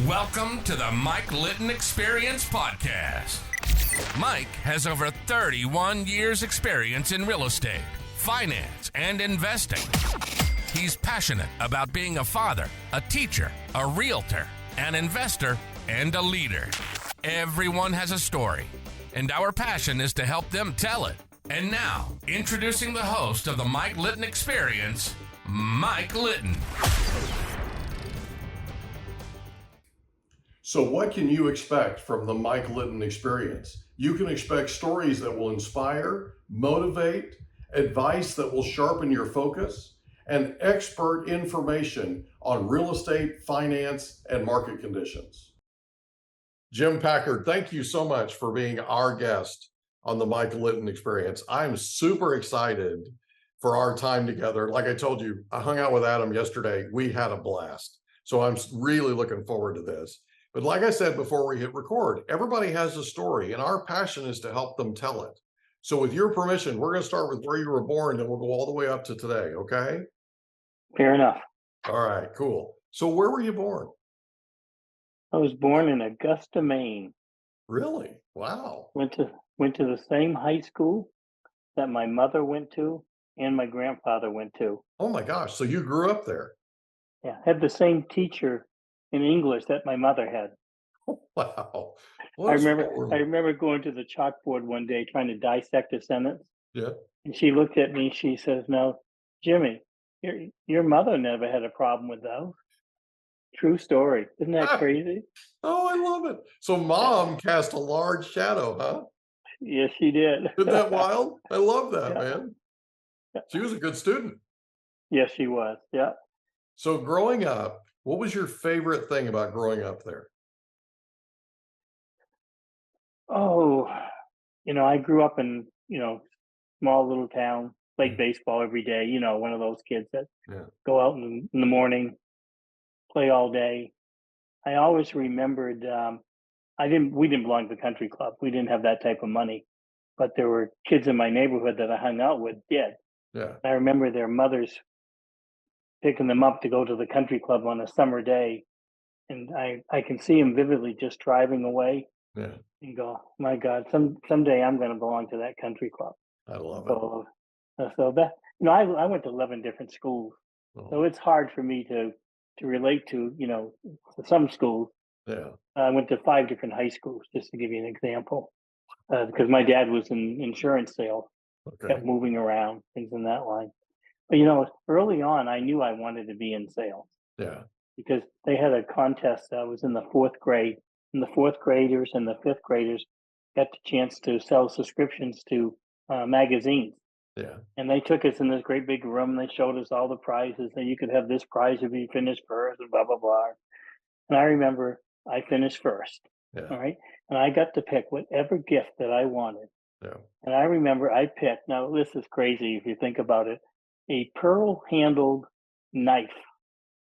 Welcome to the Mike Litton Experience Podcast. Mike has over 31 years experience in real estate, finance, and investing. He's passionate about being a father, a teacher, a realtor, an investor, and a leader. Everyone has a story, and our passion is to help them tell it. And now, introducing the host of the Mike Litton Experience, Mike Litton. So what can you expect from the Mike Litton Experience? You can expect stories that will inspire, motivate, advice that will sharpen your focus, and expert information on real estate, finance, and market conditions. Jim Packard, thank you so much for being our guest on the Mike Litton Experience. I'm super excited for our time together. Like I told you, I hung out with Adam yesterday. We had a blast. So I'm really looking forward to this. But like I said before we hit record, everybody has a story, and our passion is to help them tell it. So with your permission, we're going to start with where you were born, and we'll go all the way up to today, okay? Fair enough. All right, cool. So where were you born? I was born in Augusta, Maine. Really? Wow. Went to the same high school that my mother went to and my grandfather went to. Oh my gosh. So you grew up there? Yeah, had the same teacher in English that my mother had. Wow. I remember going to the chalkboard one day trying to dissect a sentence. Yeah. And she looked at me, she says, "No, Jimmy, your mother never had a problem with those." True story. Isn't that crazy? Oh, I love it. So mom cast a large shadow, huh? Yes, she did. Isn't that wild? I love that, Yeah. man. Yeah. She was a good student. Yes, she was. Yeah. So growing up, what was your favorite thing about growing up there? Oh, I grew up in, small little town, played Mm. baseball every day, one of those kids that Yeah. go out in the morning, play all day. I always remembered, we didn't belong to the country club. We didn't have that type of money, but there were kids in my neighborhood that I hung out with did. Yeah. I remember their mothers picking them up to go to the country club on a summer day. And I can see them vividly just driving away Yeah. and go, my God, someday I'm going to belong to that country club. I love it. So that, I went to 11 different schools. So Oh, it's hard for me to relate to, some schools. yeah. I went to 5 different high schools, just to give you an example, because my dad was in insurance sales, Okay. kept moving around, things in that line. But, early on, I knew I wanted to be in sales Yeah. because they had a contest. I was in the 4th grade, and the 4th graders and the 5th graders got the chance to sell subscriptions to magazines. Yeah. And they took us in this great big room. They showed us all the prizes, and you could have this prize if you finished first, and blah, blah, blah. And I remember I finished first. Yeah. All right. And I got to pick whatever gift that I wanted. Yeah. And I remember I picked, now this is crazy if you think about it, a pearl handled knife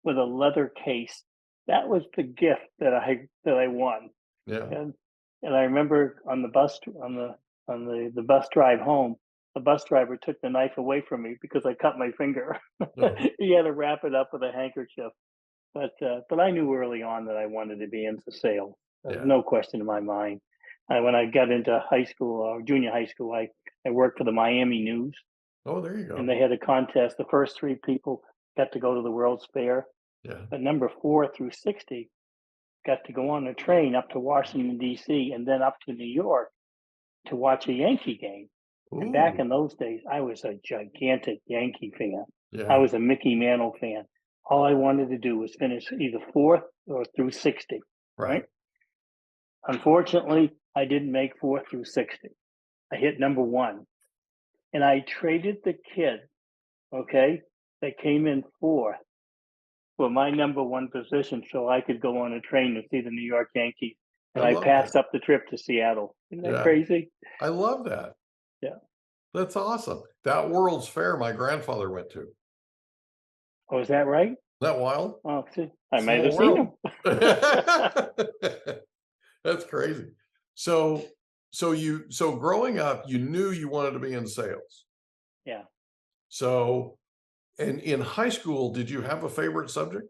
with a leather case. That was the gift that I won. Yeah. And I remember on the bus the bus drive home, the bus driver took the knife away from me because I cut my finger. No. He had to wrap it up with a handkerchief. But I knew early on that I wanted to be into sales. Yeah. No question in my mind. When I got into high school or junior high school, I worked for the Miami News, Oh, there you go. and they had a contest. The first 3 people got to go to the World's Fair, Yeah. but number 4 through 60 got to go on a train up to Washington, D.C., and then up to New York to watch a Yankee game. And back Ooh. in those days, I was a gigantic Yankee fan. Yeah. I was a Mickey Mantle fan. All I wanted to do was finish either 4th or through 60. Right. Unfortunately, I didn't make 4th through 60. I hit number 1. And I traded the kid, that came in 4th for my number 1 position so I could go on a train to see the New York Yankees. And I I love passed that. up the trip to Seattle. Isn't that Yeah. crazy? I love that. Yeah. That's awesome. That World's Fair my grandfather went to. Is Oh, is that right? that wild? Oh, see, I Small might have seen him. world. That's crazy. So growing up, you knew you wanted to be in sales. Yeah. So, and in high school, did you have a favorite subject?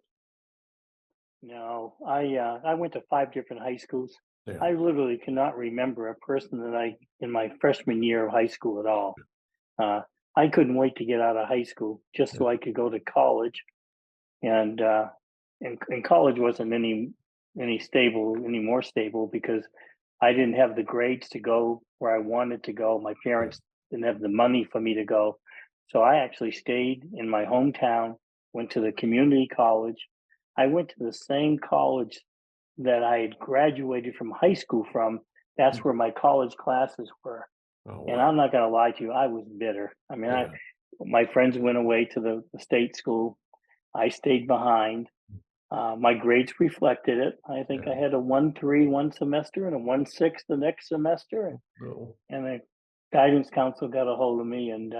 No, I went to 5 different high schools. Yeah. I literally cannot remember a person that I in my freshman year of high school at all. Uh, I couldn't wait to get out of high school just Yeah. so I could go to college, and college wasn't any more stable because I didn't have the grades to go where I wanted to go. My Yeah. parents didn't have the money for me to go, so I actually stayed in my hometown. Went to the community college. I went to the same college that I had graduated from high school from. That's where my college classes were. Oh, And wow. I'm not going to lie to you, I was bitter. I mean, Yeah. my friends went away to the state school. I stayed behind. My grades reflected it. I think I Yeah. had a 1.3 one semester and a 1.6 the next semester. No. And the guidance council got a hold of me, and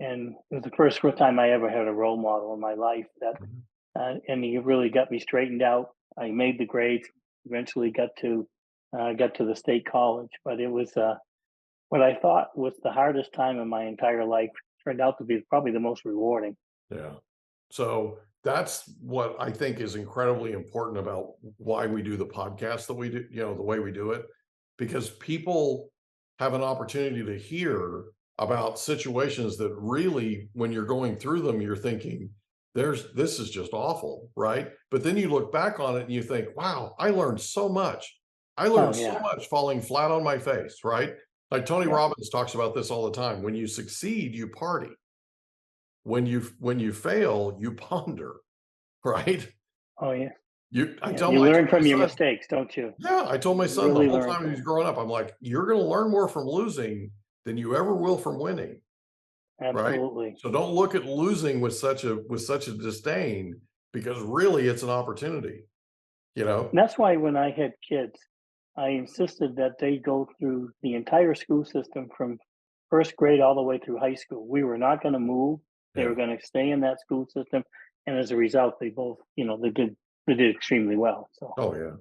it was the first time I ever had a role model in my life that, Mhm. and he really got me straightened out. I made the grades. Eventually got to the state college, but it was what I thought was the hardest time in my entire life turned out to be probably the most rewarding. Yeah. So that's what I think is incredibly important about why we do the podcast that we do, the way we do it, because people have an opportunity to hear about situations that really, when you're going through them, you're thinking, this is just awful, right? But then you look back on it and you think, wow, I learned so much. I Oh learned so yeah, much falling flat on my face, right? Like Tony yeah, Robbins talks about this all the time. When you succeed, you party. When you fail, you ponder, right? oh yeah, I yeah. tell You my I learn told my from your son, mistakes, don't you? yeah, I told my You son the really whole learn time he from was them. growing up, I'm like, you're gonna learn more from losing than you ever will from winning, right? Absolutely. So don't look at losing with such a disdain, because really it's an opportunity, you know? And that's why when I had kids, I insisted that they go through the entire school system from first grade all the way through high school. We were not going to move. They were Yeah. going to stay in that school system, and as a result, they both, they did extremely well. So Oh, yeah.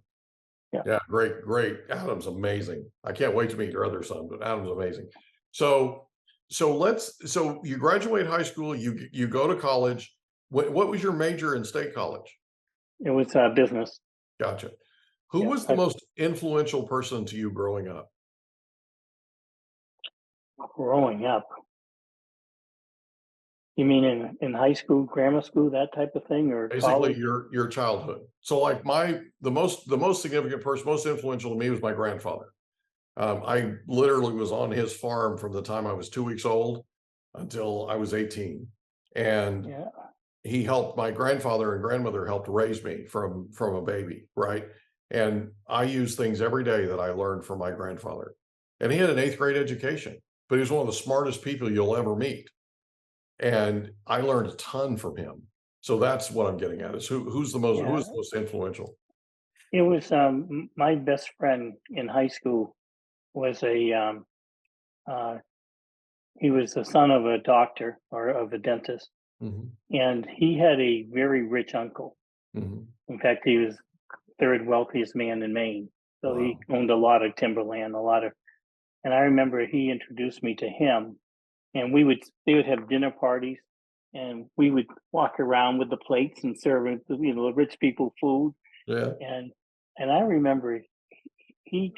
yeah, Yeah, great, great. Adam's amazing. I can't wait to meet your other son, but Adam's amazing. So, so you graduate high school, you go to college. What was your major in state college? it was business. Gotcha. Who Yeah, was the most influential person to you growing up? growing up. You mean in high school, grammar school, that type of thing, or Basically, college? your childhood. So, like the most significant person, most influential to me was my grandfather. I literally was on his farm from the time I was 2 weeks old until I was 18, and Yeah, he helped my grandfather and grandmother helped raise me from a baby, right? And I use things every day that I learned from my grandfather. And he had an eighth grade education, but he was one of the smartest people you'll ever meet. And I learned a ton from him. So that's what I'm getting at is who yeah. is the most influential? It was my best friend in high school was a uh, he was the son of a doctor or of a dentist, Hmm. and he had a very rich uncle. Hmm. In fact, he was third wealthiest man in Maine. So he Wow. owned a lot of timberland, and I remember he introduced me to him, and they would have dinner parties, and we would walk around with the plates and serving the rich people food, Yeah. and I remember he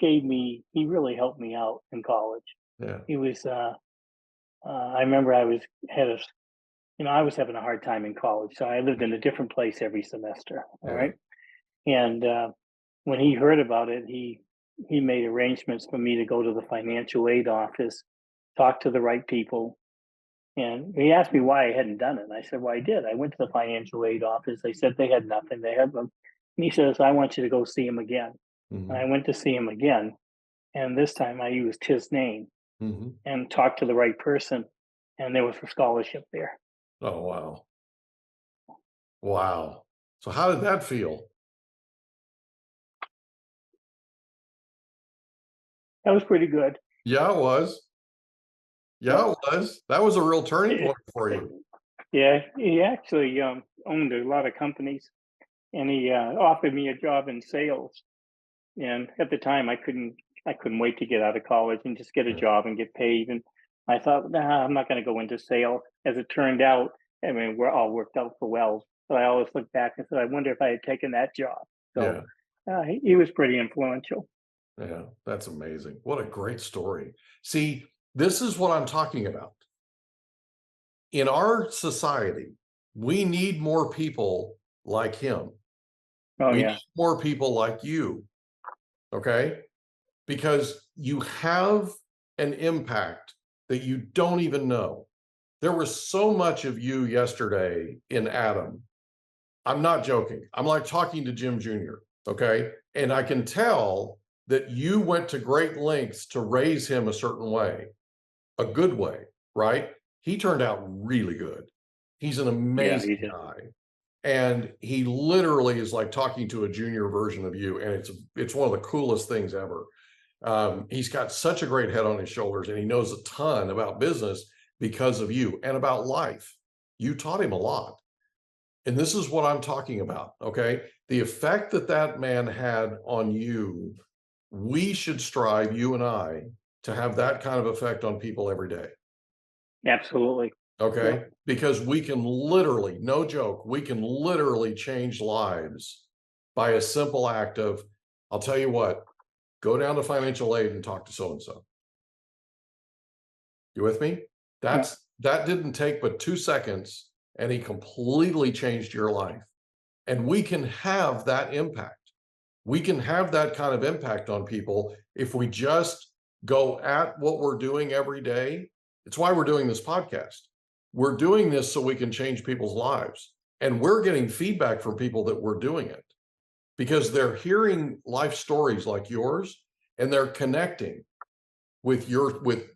really helped me out in college. Yeah. He was I remember I was having a hard time in college, so I lived in a different place every semester. All Yeah. right, and when he heard about it, he made arrangements for me to go to the financial aid office, talk to the right people, and he asked me why I hadn't done it. And I said, "Well, I did. I went to the financial aid office. They said they had nothing. They had them." And he says, "I want you to go see him again." And Hmm. I went to see him again, and this time I used his name Hmm. and talked to the right person, and there was a scholarship there. Oh, wow. Wow. So how did that feel? That was pretty good. Yeah, it was. Yeah. Yeah, it was. That was a real turning Eh, point for you. yeah, he actually owned a lot of companies, and he offered me a job in sales. And at the time, I couldn't wait to get out of college and just get a Yeah. job and get paid. And I thought, nah, I'm not going to go into sales. As it turned out, I mean, we're all worked out for well. So I always look back and said, I wonder if I had taken that job. So Yeah. he was pretty influential. Yeah. That's amazing. What a great story. See, this is what I'm talking about. In our society, we need more people like him. Oh, We yeah. need more people like you. Okay. Because you have an impact that you don't even know. There was so much of you yesterday in Adam. I'm not joking. I'm like talking to Jim Jr. Okay. And I can tell that you went to great lengths to raise him a certain way, a good way, right? He turned out really good. He's an Yeah, he amazing did. guy. And he literally is like talking to a junior version of you. And it's one of the coolest things ever. He's got such a great head on his shoulders, and he knows a ton about business because of you and about life. You taught him a lot. And this is what I'm talking about. Okay. The effect that that man had on you, we should strive, you and I, to have that kind of effect on people every day. Absolutely. Okay. Yep. Because we can literally, no joke, we can literally change lives by a simple act of, I'll tell you what, go down to financial aid and talk to so-and-so. You with me? That didn't take but 2 seconds, and he completely changed your life. And we can have that impact. We can have that kind of impact on people if we just go at what we're doing every day. It's why we're doing this podcast. We're doing this so we can change people's lives. And we're getting feedback from people that we're doing it because they're hearing life stories like yours, and they're connecting with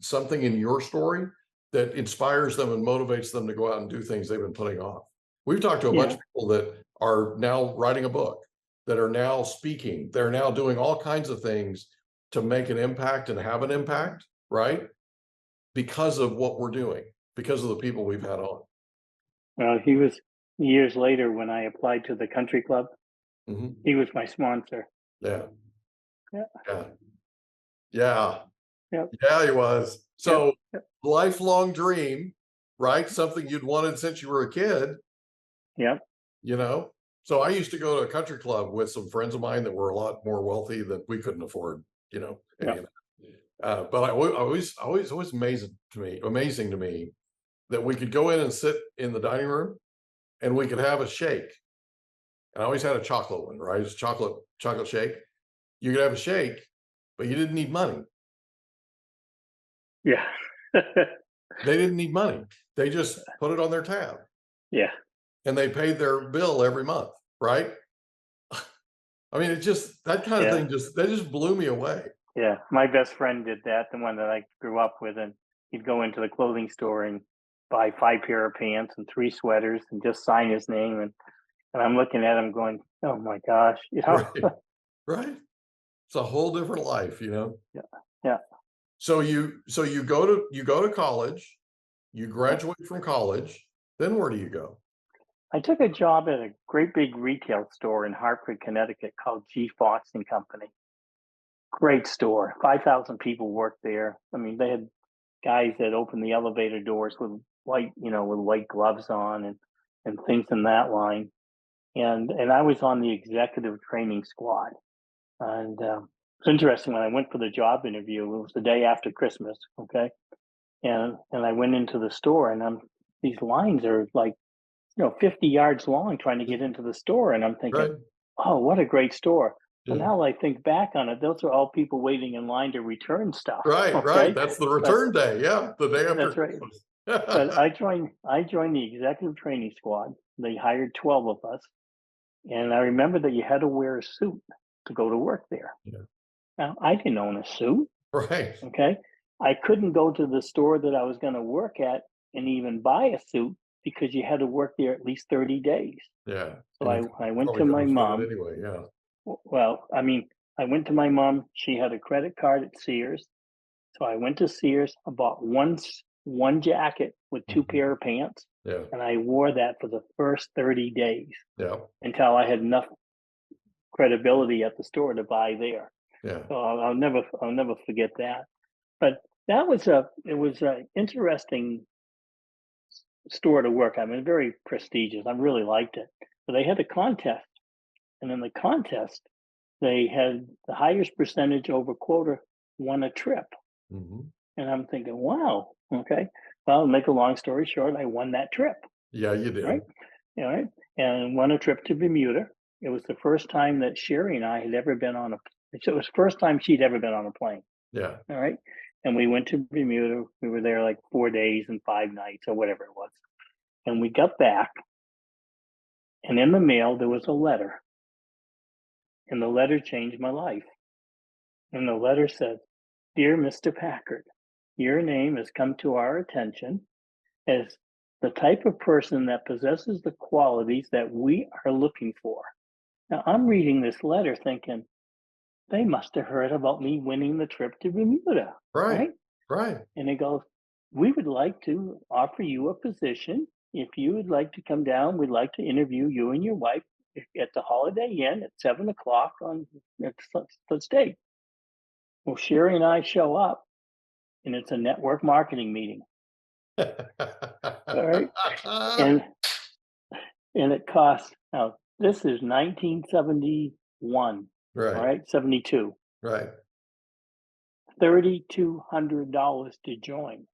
something in your story that inspires them and motivates them to go out and do things they've been putting off. We've talked to a bunch of people that are now writing a book, that are now speaking, they're now doing all kinds of things to make an impact and have an impact, right? Because of what we're doing, because of the people we've had on. Well, he was years later when I applied to the country club. Mhm. He was my sponsor. Yeah. Yeah. Yeah. Yeah. Yep. Yeah, he was. So Yep. lifelong dream, right? Something you'd wanted since you were a kid. Yep. You know, so I used to go to a country club with some friends of mine that were a lot more wealthy that we couldn't afford, any of that. But always amazing to me that we could go in and sit in the dining room and we could have a shake. And I always had a chocolate one, right? It's chocolate shake. You could have a shake, but you didn't need money. Yeah. They didn't need money. They just put it on their tab. Yeah. And they paid their bill every month, right? I mean, it just, that kind of thing just blew me away. Yeah. My best friend did that, the one that I grew up with, and he'd go into the clothing store and buy 5 pair of pants and 3 sweaters and just sign his name. And I'm looking at him going, oh my gosh, Right. Right. It's a whole different life, Yeah. Yeah. So you go to college, you graduate from college, then where do you go? I took a job at a great big retail store in Hartford, Connecticut called G. Fox and Company. Great store. 5,000 people worked there. I mean, they had guys that opened the elevator doors with white gloves on and things in that line. And I was on the executive training squad. And it's interesting, when I went for the job interview, it was the day after Christmas, okay? And I went into the store, and these lines are like, 50 yards long trying to get into the store. And I'm thinking, Right. oh, what a great store. Well, Yeah. now I think back on it, those are all people waiting in line to return stuff. Right, Okay? right. That's the return day. Yeah, the day after That's right. Christmas. But I joined the executive training squad. They hired 12 of us. And I remember that you had to wear a suit to go to work there. Yeah. Now, I didn't own a suit. Right. Okay. I couldn't go to the store that I was going to work at and even buy a suit because you had to work there at least 30 days. Yeah. So I went Probably to my couldn't afford mom. it anyway. Yeah. Well, I mean, I went to my mom. She had a credit card at Sears. So I went to Sears. I bought one jacket with 2 pair of pants. Yeah. And I wore that for the first 30 days Yeah. until I had enough credibility at the store to buy there. Yeah. So I'll never forget that. But it was a interesting store to work. I mean, very prestigious. I really liked it. But they had a contest, and in the contest, they had the highest percentage over quota won a trip. Mm-hmm. And I'm thinking, wow, okay. Well, make a long story short, I won that trip, Yeah, you did. right? All right. And won a trip to Bermuda. It was the first time that Sherry and I had ever been on it was the first time she'd ever been on a plane. Yeah. All right. And we went to Bermuda. We were there like 4 days and 5 nights or whatever it was. And we got back, and in the mail, there was a letter. And the letter changed my life. And the letter said, "Dear Mr. Packard, your name has come to our attention as the type of person that possesses the qualities that we are looking for." Now, I'm reading this letter thinking, they must have heard about me winning the trip to Bermuda, Right. right? Right. And it goes, "We would like to offer you a position. If you would like to come down, we'd like to interview you and your wife at the Holiday Inn at 7 o'clock on such date." Well, Sherry and I show up, and it's a network marketing meeting. All right. And it costs, now this is 1971. Right. All right, 72. Right. $3,200 to join.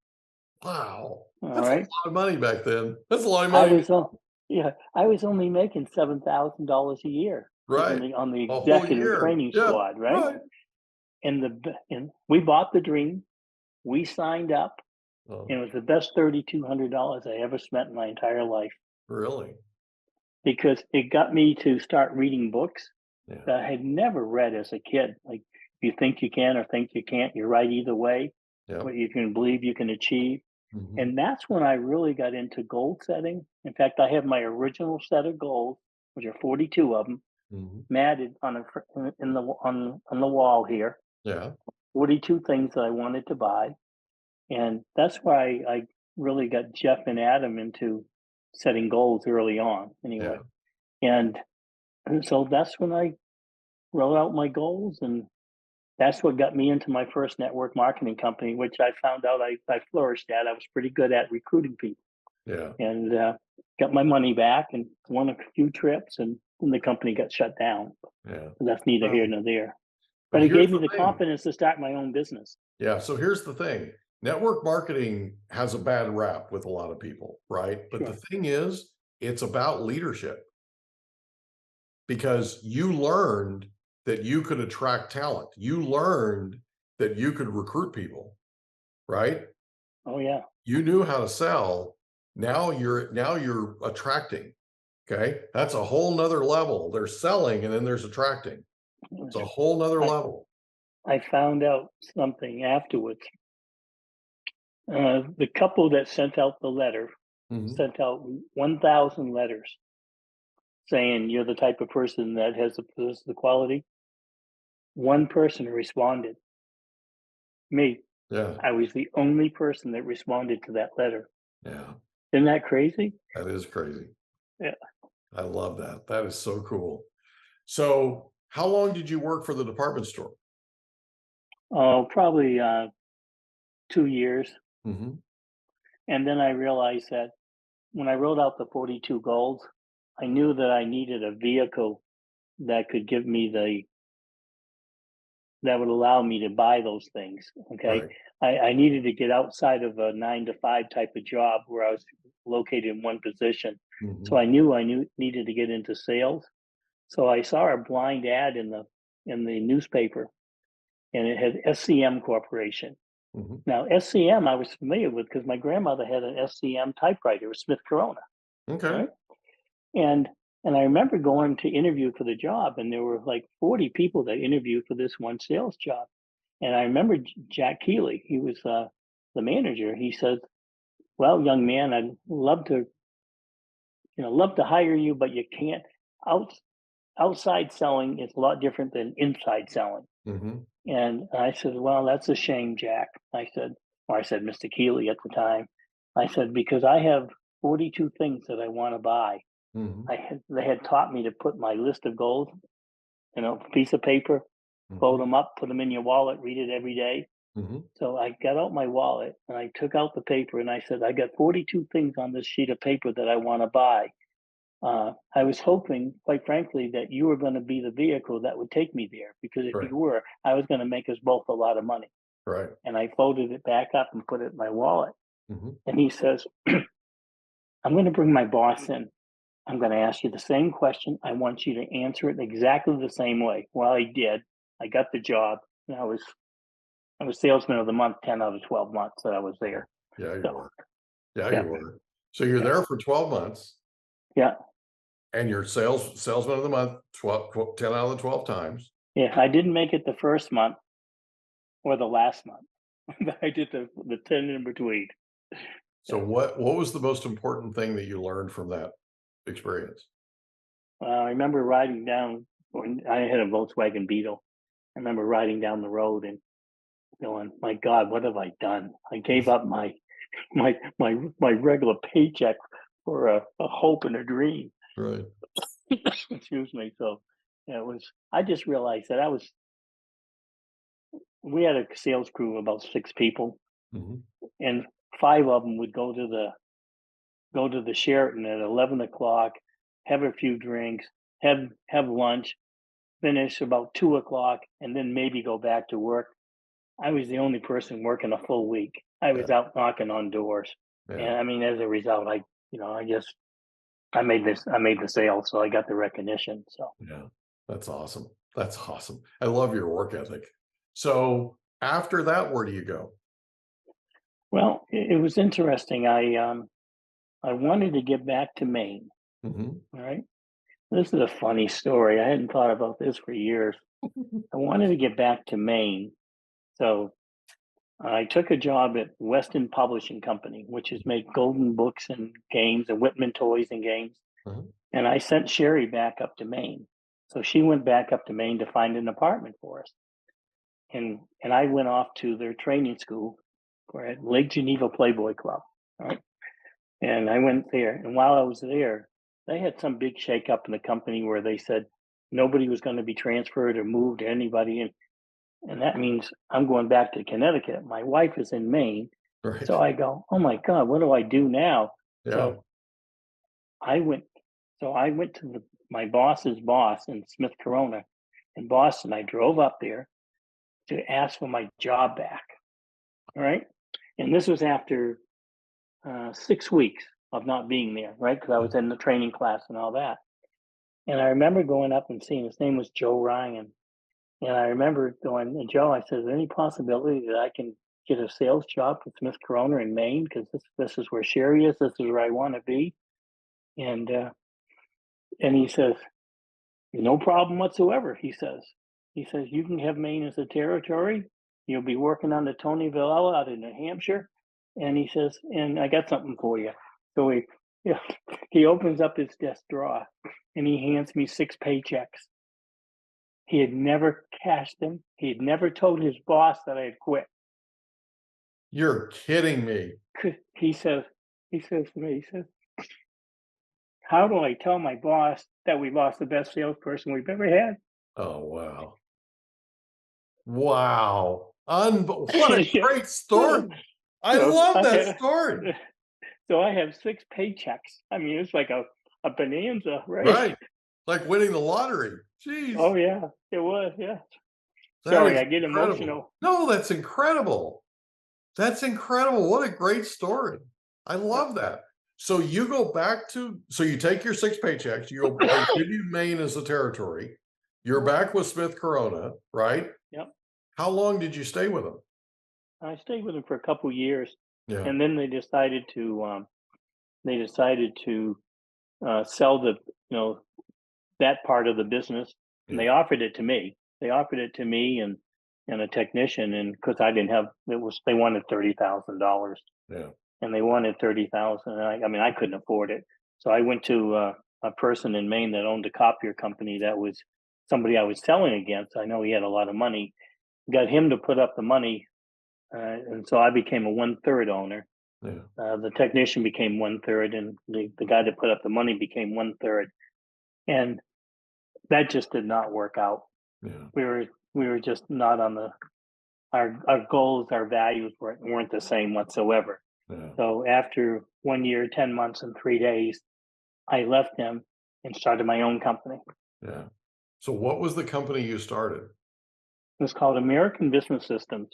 Wow. All That's right. a lot of money back then. That's a lot of I money. I was only making $7,000 a year. Right. On the A whole executive year. training Yeah. squad, right? Right. And we bought the dream. We signed up, Oh, and it was the best $3,200 I ever spent in my entire life, really? because it got me to start reading books Yeah. that I had never read as a kid. Like, if you think you can or think you can't, you're right either way. Yeah. What you can believe you can achieve. Mhm. And that's when I really got into goal setting. In fact, I have my original set of goals, which are 42 of them, Mhm. matted on the wall here. Yeah. 42 things that I wanted to buy, and that's why I really got Jeff and Adam into setting goals early on. Anyway, and so that's when I wrote out my goals, and that's what got me into my first network marketing company, which I found out I flourished at. I was pretty good at recruiting people, Yeah. and got my money back and won a few trips, and the company got shut down. Yeah. But that's neither here Well, nor there. but But it here's gave me the the thing. confidence to start my own business. Yeah. So here's the thing. Network marketing has a bad rap with a lot of people, right? But the Sure. thing is, it's about leadership, because you learned that you could attract talent. You learned that you could recruit people, right? Oh yeah. You knew how to sell. Now you're attracting. Okay. That's a whole nother level. There's selling and then there's attracting. It's a whole nother I, level. I found out something afterwards. The couple that sent out the letter Mhm. sent out 1,000 letters saying you're the type of person that has the quality. One person responded. Me. Yeah. I was the only person that responded to that letter. Yeah. Isn't that crazy? That is crazy. Yeah. I love that. That is so cool. So how long did you work for the department store? Oh, probably 2 years. Mm-hmm. And then I realized that when I wrote out the 42 goals, I knew that I needed a vehicle that could give me that would allow me to buy those things. Okay. Right. I needed to get outside of a 9 to 5 type of job where I was located in one position. Mm-hmm. So I knew needed to get into sales. So I saw a blind ad in the newspaper, and it had SCM Corporation. Mm-hmm. Now SCM I was familiar with because my grandmother had an SCM typewriter, a Smith Corona. Okay. Right? And I remember going to interview for the job, and there were like 40 people that interviewed for this one sales job. And I remember Jack Keeley, he was the manager. He said, "Well, young man, I'd love to hire you, but you can't. Outside selling is a lot different than inside selling." Mm-hmm. And I said, "Well, that's a shame, Jack." I said, Mr. Keeley at the time. I said, "Because I have 42 things that I want to buy." Mm-hmm. They had taught me to put my list of goals, piece of paper, Mm-hmm. fold them up, put them in your wallet, read it every day. Hmm. So I got out my wallet and I took out the paper and I said, I got 42 things on this sheet of paper that I want to buy. I was hoping, quite frankly, that you were going to be the vehicle that would take me there, because if Right. you were, I was going to make us both a lot of money. Right. And I folded it back up and put it in my wallet. Hmm. And he says, I'm going to bring my boss in. I'm going to ask you the same question. I want you to answer it exactly the same way. Well, I did. I got the job. And I was salesman of the month 10 out of 12 months that I was there. Yeah, you So were. Yeah, yeah, you were. So you're yeah, there for 12 months yeah, and you're salesman of the month 10 out of the 12 times. yeah. I didn't make it the first month or the last month. I did the 10 in between. So Yeah. what was the most important thing that you learned from that experience? I remember riding down when I had a Volkswagen Beetle. I remember riding down the road and going, "My God, what have I done? I gave up my regular paycheck for a hope and a dream." Right. Excuse me. So yeah, it was. I just realized that I was. We had a sales crew of about 6 people, Hmm. and 5 of them would go to the Sheraton at 11 o'clock, have a few drinks, have lunch, finish about 2 o'clock, and then maybe go back to work. I was the only person working a full week. I Yeah. was out knocking on doors, Yeah. and I mean, as a result, I just I made the sale, so I got the recognition. So Yeah. That's awesome. That's awesome. I love your work ethic. So after that, where do you go? well, it was interesting. I wanted to get back to Maine. Hmm. All right, this is a funny story. I hadn't thought about this for years. I wanted to get back to Maine, so I took a job at Weston Publishing Company, which has made Golden Books and games and Whitman toys and games. Hmm. And I sent Sherry back up to Maine. So she went back up to Maine to find an apartment for us. And I went off to their training school for at Lake Geneva Playboy Club. Right. And I went there. And while I was there, they had some big shakeup in the company where they said nobody was going to be transferred or moved to anybody. And that means I'm going back to Connecticut. My wife is in Maine. Right. So I go, oh my God, what do I do now? Yeah. So I went I went to my boss's boss in Smith Corona in Boston. I drove up there to ask for my job back. All right. And this was after 6 weeks of not being there, right? Because I was in the training class and all that. And I remember going up and seeing, his name was Joe Ryan. And I remember going, and Joe, I said, is there any possibility that I can get a sales job with Smith Corona in Maine? Because this is where Sherry is. This is where I want to be. And uh, and he says, no problem whatsoever. He says, you can have Maine as a territory. You'll be working on the Tony Villella out in New Hampshire. And he says, and I got something for you. So yeah, he opens up his desk drawer and he hands me 6 paychecks. He had never cashed them. He had never told his boss that I had quit. You're kidding me. He says, to me, he says, how do I tell my boss that we lost the best salesperson we've ever had? Oh, wow. Wow. What a Yeah. great story. I So love I that have, story. so I have 6 paychecks. I mean, it's like a bonanza, right? Right. Like winning the lottery. Jeez. Oh yeah, it was. Yeah. That Sorry, is I get incredible. emotional. No, that's incredible. That's incredible. What a great story. I Yeah. love that. So you go back so you take your 6 paychecks, you go, they give you Maine as a territory. You're back with Smith Corona, right? Yep. How long did you stay with them? I stayed with them for a couple years, Yeah. and then they decided to sell that part of the business, and Yeah. they offered it to me. They offered it to me and a technician, and because I didn't have they wanted $30,000, Yeah. and they wanted 30,000. I mean, I couldn't afford it, so I went to a person in Maine that owned a copier company that was somebody I was selling against. I know he had a lot of money. Got him to put up the money, and so I became a 1/3 owner. Yeah. The technician became 1/3, and the guy that put up the money became 1/3. And that just did not work out. Yeah. We were just not on the our goals, our values weren't the same whatsoever. Yeah. So after 1 year, 10 months, and 3 days, I left him and started my own company. Yeah. So what was the company you started? It was called American Business Systems.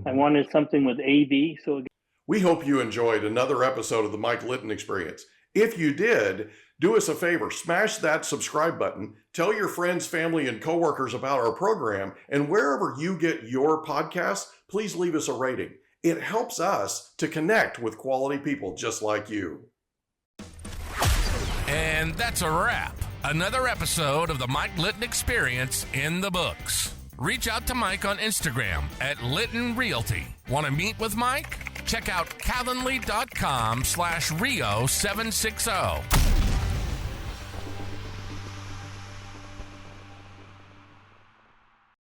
I Mhm. wanted something with AB. So We hope you enjoyed another episode of the Mike Litton Experience. If you did, do us a favor, smash that subscribe button, tell your friends, family, and coworkers about our program, and wherever you get your podcasts, please leave us a rating. It helps us to connect with quality people just like you. And that's a wrap. Another episode of the Mike Litton Experience in the books. Reach out to Mike on Instagram at Litton Realty. Want to meet with Mike? Check out calendly.com/Rio760.